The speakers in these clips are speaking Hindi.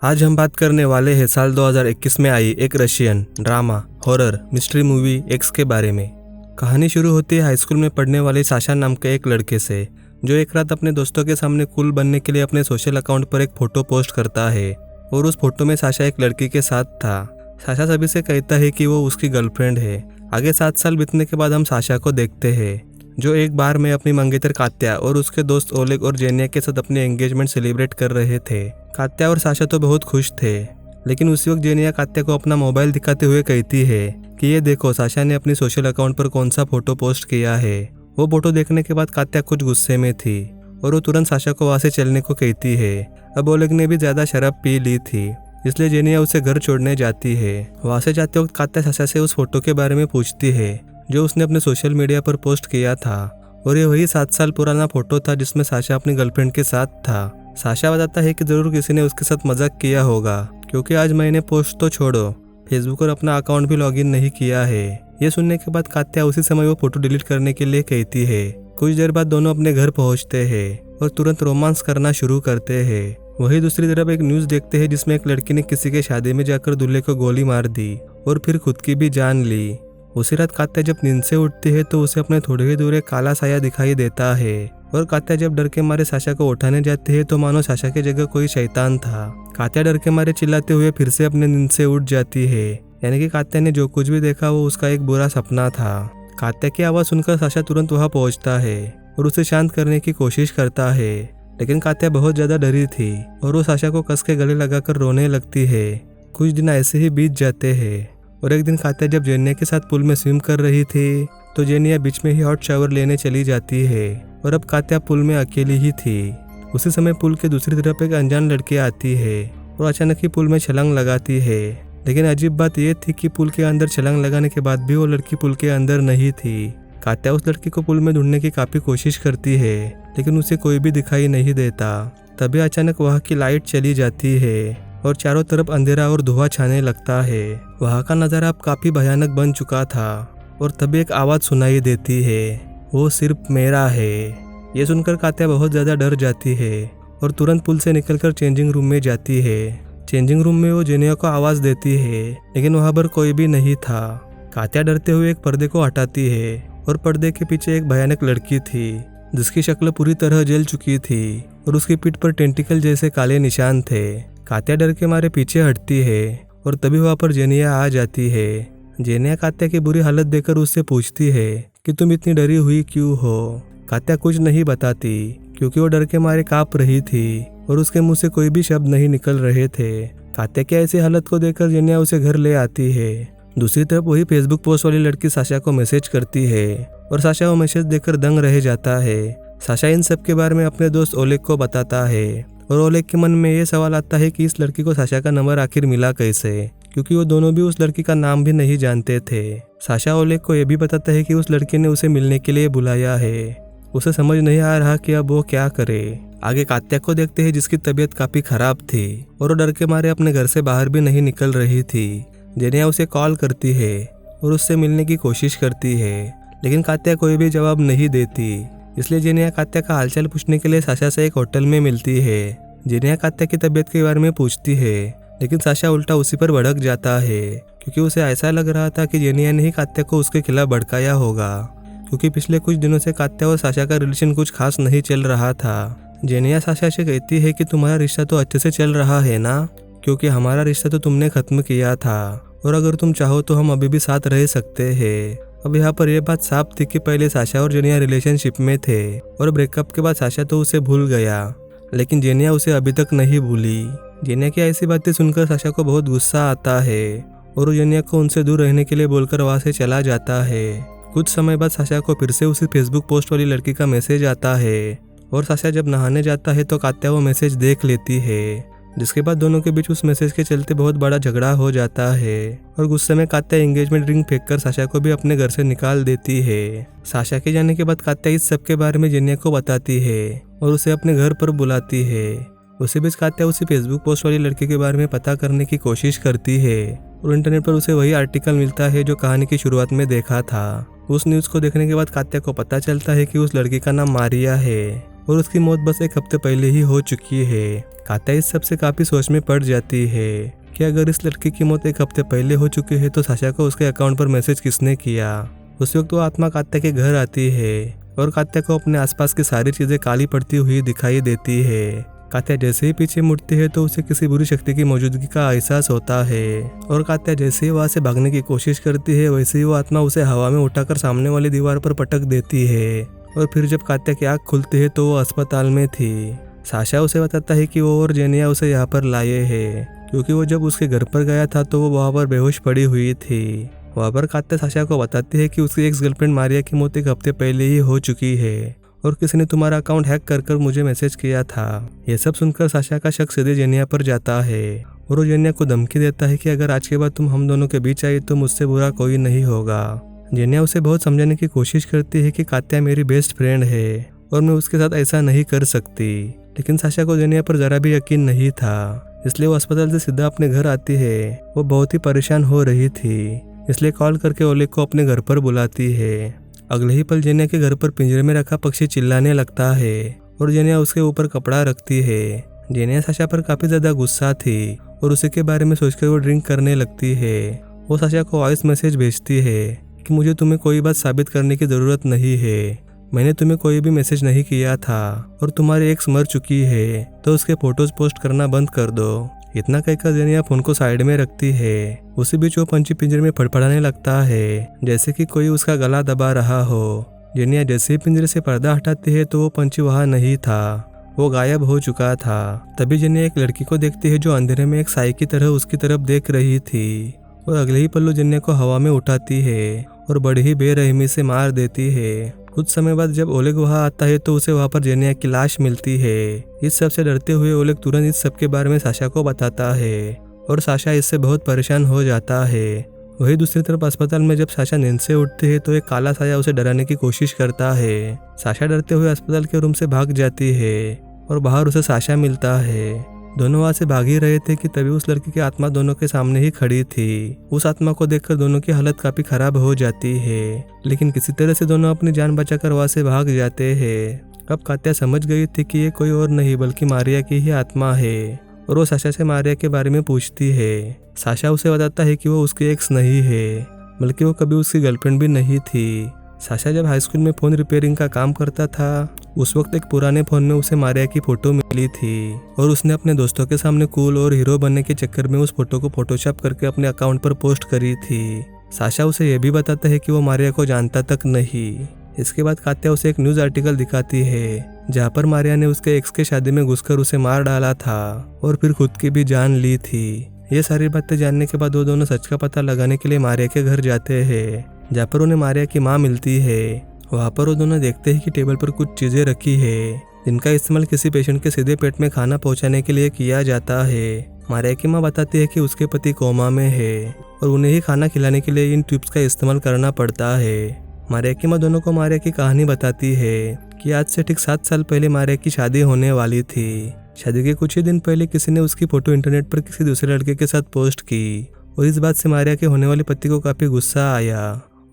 आज हम बात करने वाले हैं साल 2021 में आई एक Russian drama horror mystery movie x के बारे में। कहानी शुरू होती है हाई स्कूल में पढ़ने वाले साशा नाम के एक लड़के से, जो एक रात अपने दोस्तों के सामने कूल बनने के लिए अपने सोशल अकाउंट पर एक फोटो पोस्ट करता है और उस फोटो में साशा एक लड़की के साथ था। साशा सभी से कहता है कि वो उसकी गर्लफ्रेंड है। आगे 7 साल बीतने के बाद हम साशा को देखते हैं, जो एक बार में अपनी मंगेतर कात्या और उसके दोस्त ओलेग और जेनिया के साथ अपने एंगेजमेंट सेलिब्रेट कर रहे थे। कात्या और साशा तो बहुत खुश थे, लेकिन उसी वक्त जेनिया कात्या को अपना मोबाइल दिखाते हुए कहती है कि ये देखो साशा ने अपनी सोशल अकाउंट पर कौन सा फोटो पोस्ट किया है। वो फोटो देखने के बाद कात्या कुछ गुस्से में थी और वो तुरंत साशा को वहां से चलने को कहती है। अब ओलेग ने भी ज्यादा शराब पी ली थी, इसलिए जेनिया उसे घर छोड़ने जाती है। वहां से जाते वक्त कात्या साशा से उस फोटो के बारे में पूछती है जो उसने अपने सोशल मीडिया पर पोस्ट किया था, और ये वही 7 साल पुराना फोटो था जिसमें साशा अपनी गर्लफ्रेंड के साथ था। साशा बताता है कि जरूर किसी ने उसके साथ मजाक किया होगा, क्योंकि आज मैंने पोस्ट तो छोड़ो, फेसबुक और अपना अकाउंट भी लॉगिन नहीं किया है। ये सुनने के बाद कात्या उसी समय वो फोटो डिलीट करने के लिए कहती है। कुछ देर बाद दोनों अपने घर पहुंचते हैं और तुरंत रोमांस करना शुरू करते हैं। वही दूसरी तरफ एक न्यूज देखते हैं जिसमें एक लड़की ने किसी के शादी में जाकर दूल्हे को गोली मार दी और फिर खुद की भी जान ली। उसी रात कात्या जब नींद से उठती है तो उसे अपने थोड़ी ही दूर एक काला साया दिखाई देता है, और कात्या जब डर के मारे साशा को उठाने जाती है तो मानो साशा की जगह कोई शैतान था। कात्या डर के मारे चिल्लाते हुए फिर से अपने नींद से उठ जाती है, यानी कि कात्या ने जो कुछ भी देखा वो उसका एक बुरा सपना था। कात्या की आवाज सुनकर साशा तुरंत वहां पहुंचता है और उसे शांत करने की कोशिश करता है, लेकिन कात्या बहुत ज्यादा डरी थी और वो साशा को कस के गले लगाकर रोने लगती है। कुछ दिन ऐसे ही बीत जाते हैं और एक दिन कात्या जब जेनिया के साथ पुल में स्विम कर रही थी तो जेनिया बीच में ही हॉट शावर लेने चली जाती है और अब कात्या पुल में अकेली ही थी। उसी समय पुल के दूसरी तरफ एक अनजान लड़की आती है और अचानक ही पुल में छलांग लगाती है, लेकिन अजीब बात यह थी कि पुल के अंदर छलांग लगाने के बाद भी वो लड़की पुल के अंदर नहीं थी। कात्या उस लड़की को पुल में ढूंढने की काफी कोशिश करती है, लेकिन उसे कोई भी दिखाई नहीं देता। तभी अचानक वहाँ की लाइट चली जाती है और चारों तरफ अंधेरा और धुआं छाने लगता है। वहाँ का नजारा अब काफी भयानक बन चुका था और तभी एक आवाज सुनाई देती है, वो सिर्फ मेरा है। ये सुनकर कात्या बहुत ज्यादा डर जाती है और तुरंत पुल से निकलकर चेंजिंग रूम में जाती है। चेंजिंग रूम में वो जेनिया को आवाज देती है, लेकिन वहाँ पर कोई भी नहीं था। कात्या डरते हुए एक पर्दे को हटाती है और पर्दे के पीछे एक भयानक लड़की थी जिसकी शक्ल पूरी तरह जल चुकी थी और उसकी पीठ पर टेंटिकल जैसे काले निशान थे। कात्या डर के मारे पीछे हटती है और तभी वहाँ पर जेनिया आ जाती है। जेनिया कात्या की बुरी हालत देखकर उससे पूछती है कि तुम इतनी डरी हुई क्यों हो। कात्या कुछ नहीं बताती क्योंकि वो डर के मारे कांप रही थी और उसके मुंह से कोई भी शब्द नहीं निकल रहे थे। कात्या की ऐसी हालत को देखकर जेनिया उसे घर ले आती है। दूसरी तरफ वही फेसबुक पोस्ट वाली लड़की साशा को मैसेज करती है और साशा वो मैसेज देखकर दंग रह जाता है। साशा इन सब के बारे में अपने दोस्त ओलेग को बताता है और ओलेग के मन में ये सवाल आता है कि इस लड़की को साशा का नंबर आखिर मिला कैसे, क्योंकि वो दोनों भी उस लड़की का नाम भी नहीं जानते थे। साशा ओलेग को यह भी बताता है कि उस लड़की ने उसे मिलने के लिए बुलाया है। उसे समझ नहीं आ रहा कि अब वो क्या करे। आगे कात्या को देखते हैं जिसकी तबीयत काफी खराब थी और वो डर के मारे अपने घर से बाहर भी नहीं निकल रही थी। जेनिया उसे कॉल करती है और उससे मिलने की कोशिश करती है, लेकिन कात्या कोई भी जवाब नहीं देती। इसलिए जेनिया कात्या का हालचाल पूछने के लिए साशा से एक होटल में मिलती है। जेनिया कात्या की तबीयत के बारे में पूछती है, लेकिन साशा उल्टा उसी पर भड़क जाता है, क्योंकि उसे ऐसा लग रहा था कि जेनिया ने ही कात्या को उसके खिलाफ भड़काया होगा, क्योंकि पिछले कुछ दिनों से कात्या और साशा का रिलेशन कुछ खास नहीं चल रहा था। जेनिया साशा से कहती है कि तुम्हारा रिश्ता तो अच्छे से चल रहा है ना, क्योंकि हमारा रिश्ता तो तुमने खत्म किया था और अगर तुम चाहो तो हम अभी भी साथ रह सकते हैं। अब यहाँ पर यह बात साफ थी कि पहले साशा और जेनिया रिलेशनशिप में थे और ब्रेकअप के बाद साशा तो उसे भूल गया, लेकिन जेनिया उसे अभी तक नहीं भूली। जेनिया की ऐसी बातें सुनकर साशा को बहुत गुस्सा आता है और वो जेनिया को उनसे दूर रहने के लिए बोलकर वहां से चला जाता है। कुछ समय बाद साशा को फिर से उसी फेसबुक पोस्ट वाली लड़की का मैसेज आता है और साशा जब नहाने जाता है तो कात्या वो मैसेज देख लेती है, जिसके बाद दोनों के बीच उस मैसेज के चलते बहुत बड़ा झगड़ा हो जाता है और गुस्से में कात्या एंगेजमेंट रिंग फेंककर साशा को भी अपने घर से निकाल देती है। साशा के जाने के बाद कात्या इस सब के बारे में जेनिया को बताती है और उसे अपने घर पर बुलाती है। उसी बीच कात्या उसी फेसबुक पोस्ट वाली लड़की के बारे में पता करने की कोशिश करती है और इंटरनेट पर उसे वही आर्टिकल मिलता है जो कहानी की शुरुआत में देखा था। उस न्यूज को देखने के बाद कात्या को पता चलता है कि उस लड़की का नाम मारिया है। और उसकी मौत बस एक हफ्ते पहले ही हो चुकी है। कात्या इस सब से काफी सोच में पड़ जाती है कि अगर इस लड़की की मौत एक हफ्ते पहले हो चुकी है तो साशा को उसके अकाउंट पर मैसेज किसने किया। उस वक्त वो आत्मा कात्या के घर आती है और कात्या को अपने आसपास की सारी चीजें काली पड़ती हुई दिखाई देती है। कात्या जैसे ही पीछे मुड़ती है तो उसे किसी बुरी शक्ति की मौजूदगी का एहसास होता है और कात्या जैसे ही वहां से भागने की कोशिश करती है वैसे ही वो आत्मा उसे हवा में उठाकर सामने वाली दीवार पर पटक देती है। और फिर जब कात्या की आंख खुलती है तो वो अस्पताल में थी। साशा उसे बताता है कि वो और जेनिया उसे यहाँ पर लाए हैं क्योंकि वो जब उसके घर पर गया था तो वो वहाँ पर बेहोश पड़ी हुई थी। वहाँ पर कात्या साशा को बताती है कि उसकी एक्स गर्लफ्रेंड मारिया की मौत एक हफ्ते पहले ही हो चुकी है और किसी ने तुम्हारा अकाउंट हैक कर मुझे मैसेज किया था। यह सब सुनकर साशा का शक सीधे जेनिया पर जाता है और वो जेनिया को धमकी देता है कि अगर आज के बाद तुम हम दोनों के बीच आई तो मुझसे बुरा कोई नहीं होगा। जेनिया उसे बहुत समझाने की कोशिश करती है कि कात्या मेरी बेस्ट फ्रेंड है और मैं उसके साथ ऐसा नहीं कर सकती, लेकिन साशा को जेनिया पर जरा भी यकीन नहीं था। इसलिए वो अस्पताल से सीधा अपने घर आती है। वो बहुत ही परेशान हो रही थी, इसलिए कॉल करके ओलेग को अपने घर पर बुलाती है। अगले ही पल जेनिया के घर पर पिंजरे में रखा पक्षी चिल्लाने लगता है और जेनिया उसके ऊपर कपड़ा रखती है। जेनिया साशा पर काफी ज्यादा गुस्सा थी और उसी के बारे में सोचकर वो ड्रिंक करने लगती है। वो साशा को वॉइस मैसेज भेजती है कि मुझे तुम्हें कोई बात साबित करने की जरूरत नहीं है, मैंने तुम्हें कोई भी मैसेज नहीं किया था और तुम्हारी एक्स मर चुकी है तो उसके फोटोज पोस्ट करना बंद कर दो। इतना कहकर जेनिया फोन को साइड में रखती है। उसी बीच वो पंछी पिंजरे में फड़फड़ाने लगता है जैसे कि कोई उसका गला दबा रहा हो। जेनिया जैसे ही पिंजरे से पर्दा हटाती है तो वो पंछी वहाँ नहीं था, वो गायब हो चुका था। तभी जेनिया एक लड़की को देखती है जो अंधेरे में एक साई की तरह उसकी तरफ देख रही थी और अगले ही पल जेनिया को हवा में उठाती है और बड़ी ही बेरहमी से मार देती है। कुछ समय बाद जब ओलेग वहाँ आता है तो उसे वहाँ पर जेनिया की लाश मिलती है। इस सब से डरते हुए ओलेग तुरंत इस सब के बारे में साशा को बताता है और साशा इससे बहुत परेशान हो जाता है। वही दूसरी तरफ अस्पताल में जब साशा नींद से उठती है तो एक काला साया उसे डराने की कोशिश करता है। साशा डरते हुए अस्पताल के रूम से भाग जाती है और बाहर उसे साशा मिलता है। दोनों वहां से भाग ही रहे थे कि तभी उस लड़की की आत्मा दोनों के सामने ही खड़ी थी। उस आत्मा को देखकर दोनों की हालत काफी खराब हो जाती है, लेकिन किसी तरह से दोनों अपनी जान बचाकर वहां से भाग जाते हैं। अब कात्या समझ गई थी कि ये कोई और नहीं बल्कि मारिया की ही आत्मा है और वो साशा से मारिया के बारे में पूछती है। साशा उसे बताता है कि वो उसकी एक्स नहीं है बल्कि वो कभी उसकी गर्लफ्रेंड भी नहीं थी। साशा जब हाई स्कूल में फोन रिपेयरिंग का काम करता था उस वक्त एक पुराने फोन में उसे मारिया की फोटो मिली थी और उसने अपने दोस्तों के सामने कूल और हीरो बनने के चक्कर में उस फोटो को फोटोशॉप करके अपने अकाउंट पर पोस्ट करी थी। साशा उसे यह भी बताता है कि वो मारिया को जानता तक नहीं। इसके बाद कात्या उसे एक न्यूज आर्टिकल दिखाती है जहाँ पर मारिया ने उसके एक्स के शादी में घुसकर उसे मार डाला था और फिर खुद की भी जान ली थी। ये सारी बातें जानने के बाद वो दोनों सच का पता लगाने के लिए मारिया के घर जाते हैं जहाँ पर उन्हें मारिया की माँ मिलती है। वहाँ पर वो दोनों देखते हैं कि टेबल पर कुछ चीजें रखी है जिनका इस्तेमाल किसी पेशेंट के सीधे पेट में खाना पहुँचाने के लिए किया जाता है। मारिया की माँ बताती है कि उसके पति कोमा में है और उन्हें ही खाना खिलाने के लिए इन ट्यूब्स का इस्तेमाल करना पड़ता है। मारिया की माँ दोनों को मारिया की कहानी बताती है कि आज से ठीक 7 साल पहले मारिया की शादी होने वाली थी। शादी के कुछ ही दिन पहले किसी ने उसकी फोटो इंटरनेट पर किसी दूसरे लड़के के साथ पोस्ट की और इस बात से मारिया के होने वाले पति को काफी गुस्सा आया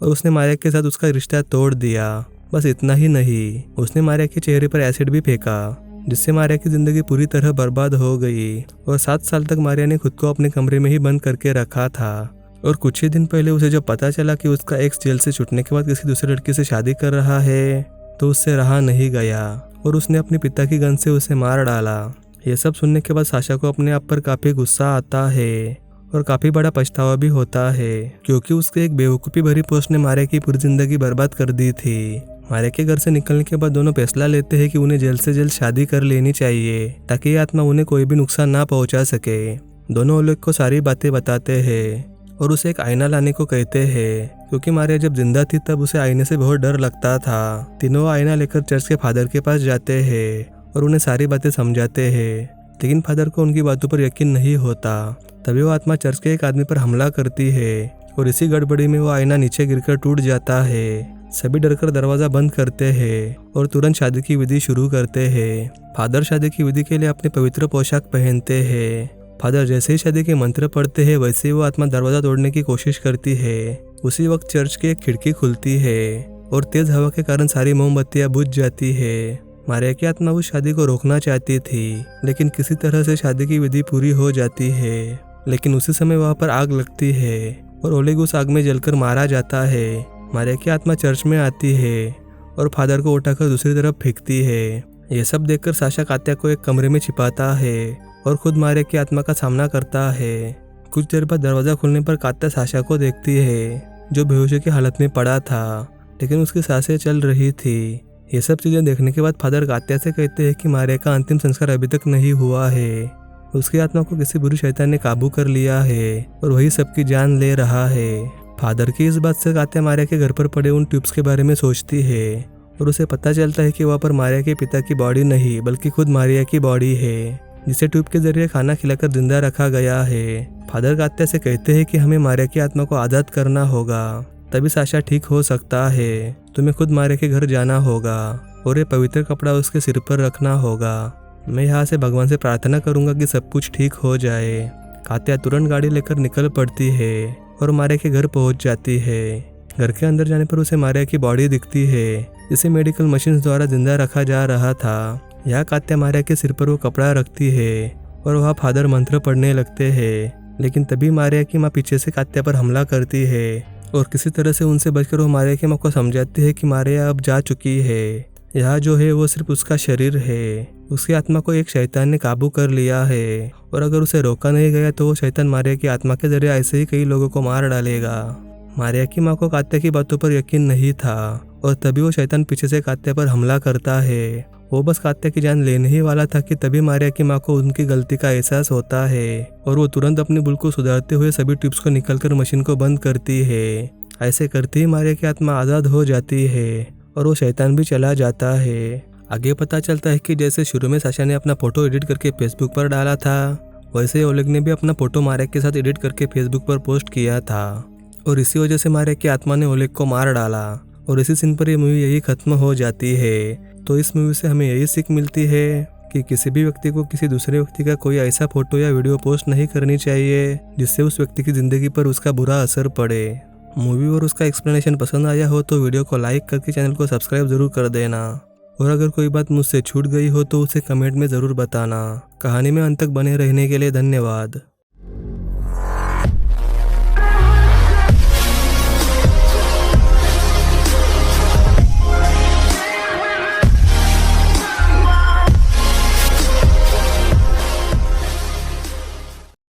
और उसने मारिया के साथ उसका रिश्ता तोड़ दिया। बस इतना ही नहीं, उसने मारिया के चेहरे पर एसिड भी फेंका जिससे मारिया की जिंदगी पूरी तरह बर्बाद हो गई और 7 साल तक मारिया ने खुद को अपने कमरे में ही बंद करके रखा था। और कुछ ही दिन पहले उसे जब पता चला कि उसका एक्स जेल से छूटने के बाद किसी दूसरे लड़की से शादी कर रहा है तो उससे रहा नहीं गया और उसने अपने पिता की गन से उसे मार डाला। यह सब सुनने के बाद साशा को अपने आप पर काफी गुस्सा आता है और काफी बड़ा पछतावा भी होता है क्योंकि उसके एक बेवकूफ़ी भरी पोस्ट ने मारिया की पूरी जिंदगी बर्बाद कर दी थी। मारिया के घर से निकलने के बाद दोनों फैसला लेते हैं कि उन्हें जल्द से जल्द शादी कर लेनी चाहिए ताकि ये आत्मा उन्हें कोई भी नुकसान ना पहुंचा सके। दोनों ओलेग को सारी बातें बताते हैं और उसे एक आईना लाने को कहते हैं क्योंकि मारिया जब जिंदा थी तब उसे आईने से बहुत डर लगता था। तीनों आईना लेकर चर्च के फादर के पास जाते हैं और उन्हें सारी बातें समझाते हैं, लेकिन फादर को उनकी बातों पर यकीन नहीं होता। तभी वो आत्मा चर्च के एक आदमी पर हमला करती है और इसी गड़बड़ी में वो आईना नीचे गिरकर टूट जाता है। सभी डरकर दरवाजा बंद करते हैं और तुरंत शादी की विधि शुरू करते हैं। फादर शादी की विधि के लिए अपने पवित्र पोशाक पहनते हैं। फादर जैसे ही शादी के मंत्र पढ़ते हैं वैसे ही वो आत्मा दरवाजा तोड़ने की कोशिश करती है। उसी वक्त चर्च की एक खिड़की खुलती है और तेज हवा के कारण सारी मोमबत्तियां बुझ जाती है मारिया की आत्मा उस शादी को रोकना चाहती थी, लेकिन किसी तरह से शादी की विधि पूरी हो जाती है। लेकिन उसी समय वहाँ पर आग लगती है और ओलेग उस आग में जलकर मारा जाता है। मारिया की आत्मा चर्च में आती है और फादर को उठाकर दूसरी तरफ फेंकती है। ये सब देखकर साशा कात्या को एक कमरे में छिपाता है और खुद मारिया की आत्मा का सामना करता है। कुछ देर बाद दरवाजा खुलने पर कात्या साशा को देखती है, जो बेहोशी की हालत में पड़ा था, लेकिन उसकी सांसें चल रही थी। ये सब चीजें देखने के बाद फादर कात्या से कहते हैं कि मारिया का अंतिम संस्कार अभी तक नहीं हुआ है। उसकी आत्मा को किसी बुरी शैतान ने काबू कर लिया है और वही सबकी जान ले रहा है। फादर की इस बात से कात्या मारिया के घर पर पड़े उन ट्यूब्स के बारे में सोचती है और उसे पता चलता है कि वहाँ पर मारिया के पिता की बॉडी नहीं बल्कि खुद मारिया की बॉडी है, जिसे ट्यूब के जरिए खाना खिलाकर जिंदा रखा गया है। फादर कात्या से कहते हैं कि हमें मारिया की आत्मा को आज़ाद करना होगा, तभी साशा ठीक हो सकता है। तुम्हें खुद मारिया के घर जाना होगा और ये पवित्र कपड़ा उसके सिर पर रखना होगा। मैं यहाँ से भगवान से प्रार्थना करूंगा कि सब कुछ ठीक हो जाए। कात्या तुरंत गाड़ी लेकर निकल पड़ती है और मारिया के घर पहुंच जाती है। घर के अंदर जाने पर उसे मारिया की बॉडी दिखती है, जिसे मेडिकल मशीन द्वारा जिंदा रखा जा रहा था। यहाँ कात्या मारिया के सिर पर वो कपड़ा रखती है और वहाँ फादर मंत्र पढ़ने लगते हैं, लेकिन तभी मारिया की माँ पीछे से कात्या पर हमला करती है और किसी तरह से उनसे बचकर वो मारिया की माँ को समझाती है कि मारिया अब जा चुकी है। यहाँ जो है वो सिर्फ उसका शरीर है, उसकी आत्मा को एक शैतान ने काबू कर लिया है और अगर उसे रोका नहीं गया तो वो शैतान मारिया की आत्मा के जरिए ऐसे ही कई लोगों को मार डालेगा। मारिया की माँ को कात्या की बातों पर यकीन नहीं था और तभी वो शैतान पीछे से कात्या पर हमला करता है। वो बस कात्या की जान लेने ही वाला था कि तभी मारिया की माँ को उनकी गलती का एहसास होता है और वो तुरंत अपनी भूल को सुधारते हुए सभी ट्यूब्स को निकालकर मशीन को बंद करती है। ऐसे करते ही मारिया की आत्मा आज़ाद हो जाती है और वो शैतान भी चला जाता है। आगे पता चलता है कि जैसे शुरू में साशा ने अपना फोटो एडिट करके फेसबुक पर डाला था, वैसे ही ओलेग ने भी अपना फोटो मारिया के साथ एडिट करके फेसबुक पर पोस्ट किया था और इसी वजह से मारिया की आत्मा ने ओलेग को मार डाला और इसी सीन पर ये मूवी यही खत्म हो जाती है। तो इस मूवी से हमें यही सीख मिलती है कि किसी भी व्यक्ति को किसी दूसरे व्यक्ति का कोई ऐसा फोटो या वीडियो पोस्ट नहीं करनी चाहिए जिससे उस व्यक्ति की जिंदगी पर उसका बुरा असर पड़े। मूवी और उसका एक्सप्लेनेशन पसंद आया हो तो वीडियो को लाइक करके चैनल को सब्सक्राइब जरूर कर देना और अगर कोई बात मुझसे छूट गई हो तो उसे कमेंट में ज़रूर बताना। कहानी में अंत तक बने रहने के लिए धन्यवाद।